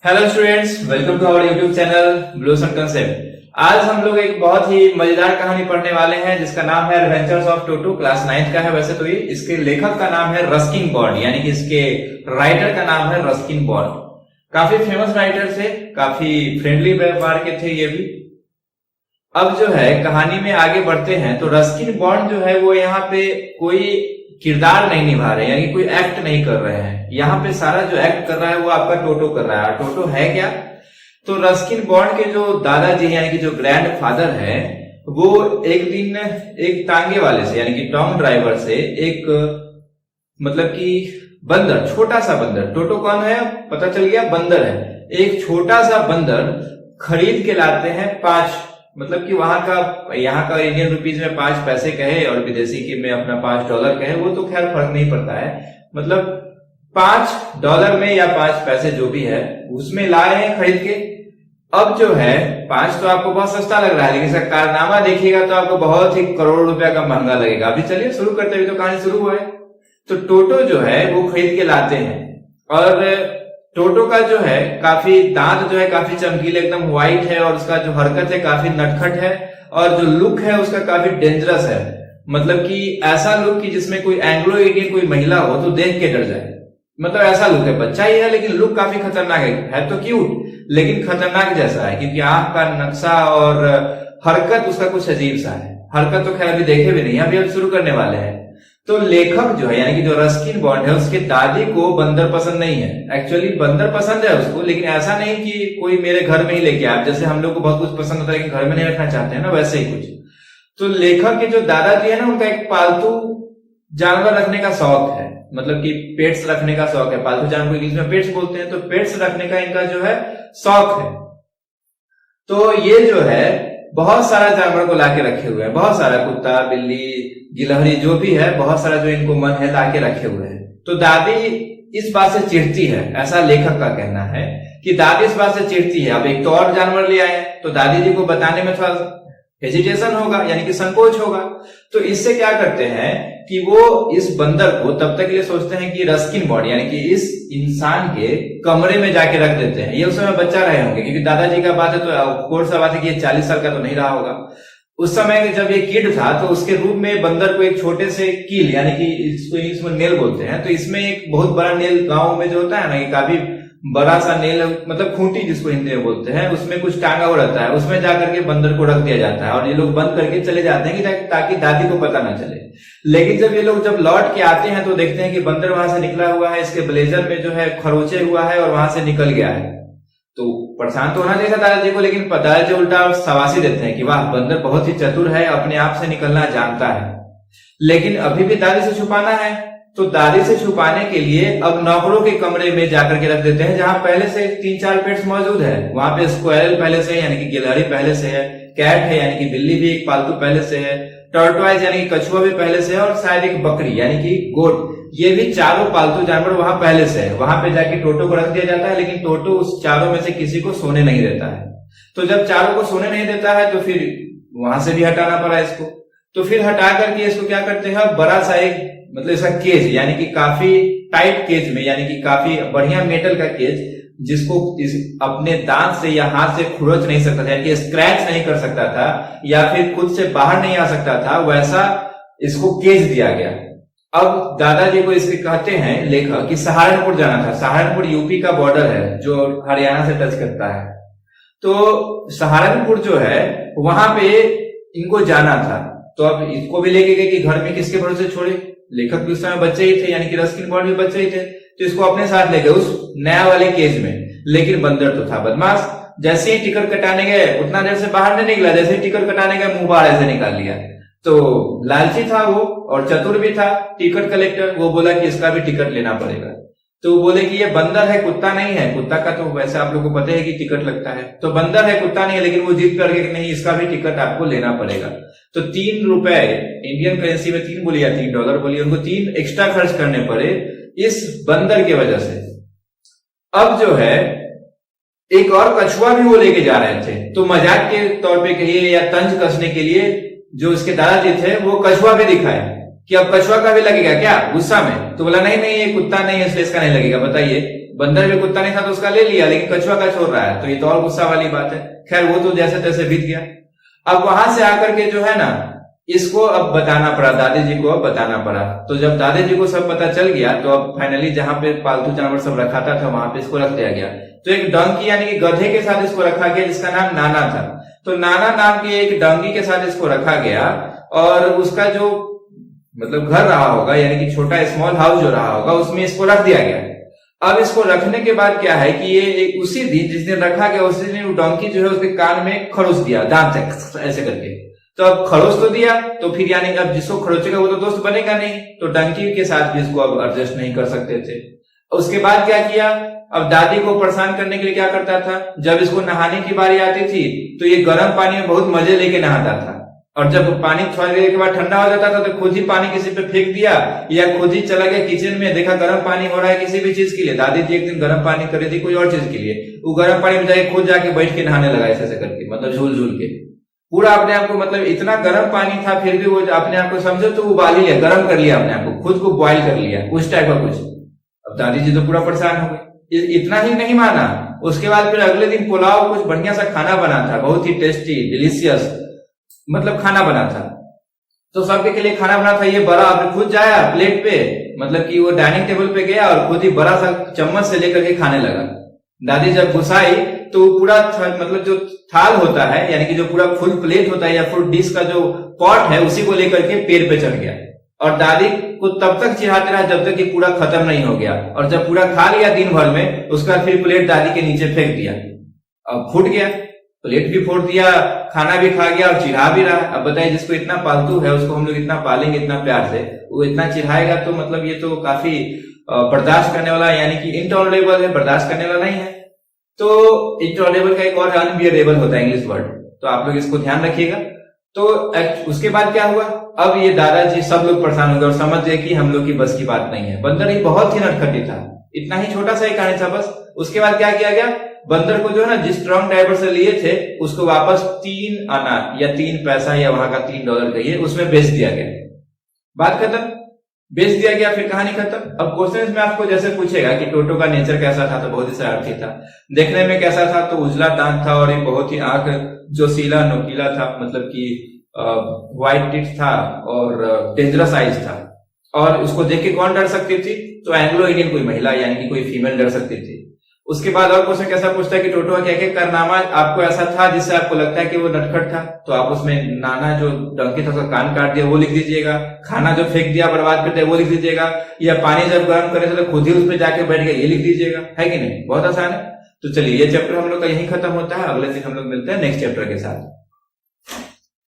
Hello students, welcome to our YouTube channel ब्लूसन concept. आज हम लोग एक बहुत ही मजेदार कहानी पढ़ने वाले हैं जिसका नाम है adventures of Toto. Class 9th का है वैसे तो ये। इसके लेखक का नाम है रस्किन बॉन्ड, यानी कि इसके राइटर का नाम है रस्किन बॉन्ड। काफी फेमस राइटर थे, काफी फ्रेंडली व्यवहार के थे ये भी। अब जो है कहानी में आगे बढ़ते हैं तो रस्किन बॉन्ड जो है वो यहाँ पे कोई किरदार नहीं निभा रहे, यानी कोई एक्ट नहीं कर रहे हैं। यहाँ पे सारा जो एक्ट कर रहा है वो आपका टोटो कर रहा है। टोटो है क्या? तो रस्किन बॉन्ड के जो दादाजी यानी कि जो ग्रैंड फादर है वो एक दिन एक तांगे वाले से यानी कि टॉन्ग ड्राइवर से एक मतलब कि बंदर, छोटा सा बंदर, टोटो कौन है पता चल गया, बंदर है। एक छोटा सा बंदर खरीद के लाते हैं 5, मतलब कि वहां का यहाँ का इंडियन रुपीज में 5 पैसे कहे और विदेशी की में अपना $5 कहे, वो तो खैर फर्क नहीं पड़ता है। मतलब $5 में या 5 पैसे जो भी है उसमें ला रहे हैं खरीद के। अब जो है 5 तो आपको बहुत सस्ता लग रहा है, लेकिन इसका कारनामा देखिएगा तो आपको बहुत ही करोड़ रुपया का महंगा लगेगा। अभी चलिए शुरू करते हैं, तो कहानी शुरू हुआ है। तो टोटो जो है वो खरीद के लाते हैं और टोटो का जो है काफी दांत जो है काफी चमकीले एकदम व्हाइट है और उसका जो हरकत है काफी नटखट है और जो लुक है उसका काफी डेंजरस है। मतलब कि ऐसा लुक कि जिसमें कोई एंग्लो इंडियन कोई महिला हो तो देख के डर जाए, मतलब ऐसा लुक है। बच्चा ही है लेकिन लुक काफी खतरनाक है तो क्यूट लेकिन खतरनाक जैसा है, क्योंकि आंख का नक्शा और हरकत उसका कुछ अजीब सा है। हरकत तो खैर अभी देखे भी नहीं, अभी शुरू करने वाले हैं। तो लेखक जो है यानी कि जो रस्किन बॉन्ड है उसके दादी को बंदर पसंद नहीं है। एक्चुअली बंदर पसंद है उसको, लेकिन ऐसा नहीं कि कोई मेरे घर में ही लेके आए, जैसे हम लोग को बहुत कुछ पसंद होता है लेकिन घर में नहीं रखना चाहते हैं ना, वैसे ही कुछ। तो लेखक के जो दादाजी है ना उनका एक पालतू जानवर रखने का शौक है, मतलब कि पेट्स रखने का शौक है। पालतू जानवर इंग्लिश में पेट्स बोलते हैं, तो पेट्स रखने का इनका जो है शौक है। तो ये जो है बहुत सारा जानवर को लाके रखे हुए हैं, बहुत सारा, कुत्ता, बिल्ली, गिलहरी, जो भी है, बहुत सारा जो इनको मन है लाके रखे हुए हैं। तो दादी इस बात से चिढ़ती है, ऐसा लेखक का कहना है कि दादी इस बात से चिढ़ती है। अब एक तो और जानवर ले आए तो दादी जी को बताने में थोड़ा हेजिटेशन होगा, यानी कि संकोच होगा। तो इससे क्या करते हैं कि वो इस बंदर को तब तक के लिए सोचते हैं कि रस्किन बॉन्ड यानी कि इस इंसान के कमरे में जाके रख देते हैं। ये उस समय बच्चा रहे होंगे, क्योंकि दादाजी का बात है तो कोर्स बात है कि ये 40 साल का तो नहीं रहा होगा। उस समय जब ये किड था तो उसके रूप में बंदर को एक छोटे से कील यानी कि इसको इंग्लिश में नेल बोलते हैं, तो इसमें एक बहुत बड़ा नेल गांव में जो होता है ना, ये काफी बड़ा सा नेल, मतलब खूंटी जिसको हिंदी में बोलते हैं, उसमें कुछ टांगा हुआ रहता है, उसमें जाकर के बंदर को रख दिया जाता है और ये लोग बंद करके चले जाते हैं कि ताकि दादी को पता ना चले। लेकिन जब ये लोग जब लौट के आते हैं तो देखते हैं कि बंदर वहां से निकला हुआ है, इसके ब्लेजर में जो है खरोचे हुआ है और वहां से निकल गया है। तो परेशान तो होना चाहिए था दादाजी को, लेकिन दादाजी उल्टा शाबाशी देते हैं कि वाह, बंदर बहुत ही चतुर है, अपने आप से निकलना जानता है। लेकिन अभी भी दादी से छुपाना है, तो दादी से छुपाने के लिए अब नौकरों के कमरे में जाकर के रख देते हैं, जहां पहले से 3-4 पेट्स मौजूद है। वहां पे स्क्वायरल पहले से है यानी कि गिलहरी पहले से है, कैट है यानी कि बिल्ली भी एक पालतू पहले से है, टर्टवाइज यानी कि कछुआ भी पहले से है और शायद एक बकरी यानी कि गोट, ये भी चारों पालतू जानवर वहां पहले से है। वहां पे जाके टोटो को रख दिया जाता है, लेकिन टोटो उस चारों में से किसी को सोने नहीं देता है। तो जब चारों को सोने नहीं देता है तो फिर वहां से भी हटाना पड़ा इसको। तो फिर हटा करके इसको क्या करते हैं, बड़ा सा एक मतलब इसका केज यानी कि काफी टाइट केज में, यानी कि काफी बढ़िया मेटल का केज, जिसको अपने दांत से या हाथ से खुरच नहीं सकता था, यानी कि स्क्रैच नहीं कर सकता था या फिर खुद से बाहर नहीं आ सकता था, वैसा इसको केज दिया गया। अब दादाजी को इसके कहते हैं लेखक कि सहारनपुर जाना था। सहारनपुर यूपी का बॉर्डर है जो हरियाणा से टच करता है। तो सहारनपुर जो है वहां पे इनको जाना था। तो अब इसको भी लेके गए कि घर में किसके भरोसे छोड़े। लेखक भी उस समय बच्चे ही थे, यानी कि रस्किन बॉन्ड भी बच्चे ही थे, तो इसको अपने साथ ले गए उस नया वाले केज में। लेकिन बंदर तो था बदमाश, जैसे ही टिकट कटाने गए उतना देर से बाहर नहीं निकला, जैसे ही टिकट कटाने गए मुंह बाहर ऐसे निकाल लिया। तो लालची था वो और चतुर भी था टिकट कलेक्टर, वो बोला कि इसका भी टिकट लेना पड़ेगा। तो वो बोले कि ये बंदर है, कुत्ता नहीं है। कुत्ता का तो वैसे आप लोगों को पता है कि टिकट लगता है, तो बंदर है कुत्ता नहीं है, लेकिन वो जिद करके कि नहीं, इसका भी टिकट आपको लेना पड़ेगा। तो 3 रुपए इंडियन करेंसी में 3 बोली या $3 बोली, उनको 3 एक्स्ट्रा खर्च करने पड़े इस बंदर की वजह से। अब जो है एक और कछुआ भी वो लेके जा रहे थे, तो मजाक के तौर पे कहिए या तंज कसने के लिए जो इसके दादाजी थे वो कछुआ भी दिखाए कि अब कछुआ का भी लगेगा क्या गुस्सा में। तो बोला नहीं नहीं, ये कुत्ता नहीं है इसलिए इसका नहीं लगेगा। बताइए बंदर भी कुत्ता नहीं था तो उसका ले लिया, लेकिन कछुआ का छोड़ रहा है, तो ये तो और गुस्सा वाली बात है। खैर वो तो जैसे तैसे बीत गया। अब वहां से आकर के जो है ना, इसको अब बताना पड़ा, दादी जी को अब बताना पड़ा। तो जब दादी जी को सब पता चल गया तो अब फाइनली जहां पे पालतू जानवर सब रखा था वहां पे इसको रख दिया गया। तो एक डंकी यानी कि गधे के साथ इसको रखा गया, जिसका नाम नाना था। तो नाना नाम की एक डंकी के साथ इसको रखा गया, और उसका जो मतलब घर रहा होगा, यानी कि छोटा स्मॉल हाउस जो रहा होगा, उसमें इसको रख दिया गया। अब इसको रखने के बाद क्या है कि ये उसी दिन जिस दिन रखा गया उसी दिन वो डंकी जो है उसके कान में खड़ूस दिया, दांत से ऐसे करके। तो अब खड़ोस तो दिया, तो फिर यानी अब जिसको खड़ोचेगा वो तो दोस्त बनेगा नहीं, तो डंकी के साथ भी इसको अब एडजस्ट नहीं कर सकते थे। उसके बाद क्या किया, अब दादी को परेशान करने के लिए क्या करता था, जब इसको नहाने की बारी आती थी तो ये गर्म पानी में बहुत मजे लेके नहाता था, और जब पानी थोड़ी देर के बाद ठंडा हो जाता था तो खुद ही पानी किसी पे फेंक दिया, या खुद ही चला गया किचन में, देखा गर्म पानी हो रहा है किसी भी चीज के लिए। दादी जी एक दिन गर्म पानी कर रही थी कोई और चीज के लिए, वो गर्म पानी में जाके खुद जाके बैठ के नहाने लगा ऐसे करके, मतलब झूल झूल के पूरा अपने आप को, मतलब इतना गर्म पानी था फिर भी वो अपने आप को समझो तो उबाल ही लिया, गर्म कर लिया अपने आप को, खुद को बॉइल कर लिया, उस टाइप का कुछ। अब दादी जी तो पूरा परेशान हो गई। इतना ही नहीं माना, उसके बाद फिर अगले दिन पुलाव कुछ बढ़िया सा खाना बना था, बहुत ही टेस्टी डिलीशियस मतलब खाना बना था। तो सबके लिए खाना बना था, ये बड़ा आपने खुद जाया प्लेट पे, मतलब कि वो डाइनिंग टेबल पे गया और खुद ही बड़ा सा चम्मच से लेकर के खाने लगा। दादी जब घुसाई तो पूरा मतलब जो थाल होता है, यानी कि जो पूरा फुल प्लेट होता है या फुल डिश का जो पॉट है, उसी को लेकर के पेड़ पे चढ़ गया, और दादी को तब तक चिढ़ाते रहा जब तक कि पूरा खत्म नहीं हो गया। और जब पूरा खा लिया दिन भर में, उसका फिर प्लेट दादी के नीचे फेंक दिया। अब फूट गया, प्लेट भी फोड़ दिया, खाना भी खा गया और चिढ़ा भी रहा। अब बताइए, जिसको इतना पालतू है उसको हम लोग इतना पालेंगे इतना प्यार से, वो इतना चिढ़ाएगा तो मतलब ये तो काफी बर्दाश्त करने वाला, यानी कि इनटॉलरेबल है, बर्दाश्त करने वाला नहीं है। तो इनटॉलरेबल का एक और अनबियरेबल होता है इंग्लिश वर्ड, तो आप लोग इसको ध्यान रखिएगा। तो उसके बाद क्या हुआ, अब ये दादाजी सब लोग परेशान हो गए और समझ गए कि हम लोग की बस की बात नहीं है। बंदर ही बहुत ही नटखटी था, इतना ही छोटा सा ही कहानी था बस। उसके बाद क्या किया गया, बंदर को जो है ना जिस ट्रंक ड्राइवर से लिए थे उसको वापस 3 आना या 3 पैसा या वहां का $3 कहिए, उसमें बेच दिया गया। बात खत्म, बेच दिया गया, फिर कहानी खत्म। अब क्वेश्चन में आपको जैसे पूछेगा कि टोटो का नेचर कैसा था, तो बहुत ही शरारती था। देखने में कैसा था, तो उजला दांत था और एक बहुत ही आंख जो सीला नोकीला था, मतलब कि व्हाइट टिट था और डेंजरस आइज था। और उसको देख के कौन डर सकती थी, तो एंग्लो इंडियन कोई महिला यानी कि कोई फीमेल डर सकती थी। उसके बाद और क्वेश्चन कैसा पूछता है कि टोटो का क्या क्या कारनामा आपको ऐसा था जिससे आपको लगता है कि वो नटखट था, तो आप उसमें नाना जो डंकी था उसका कान काट दिया वो लिख दीजिएगा, खाना जो फेंक दिया बर्बाद कर दिया वो लिख दीजिएगा, या पानी जब गर्म करे तो खुद ही उस पर जाके बैठ गया ये लिख दीजिएगा, है कि नहीं। बहुत आसान है। तो चलिए, ये चैप्टर हम लोग का यही खत्म होता है। अगले दिन हम लोग मिलते हैं नेक्स्ट चैप्टर के साथ।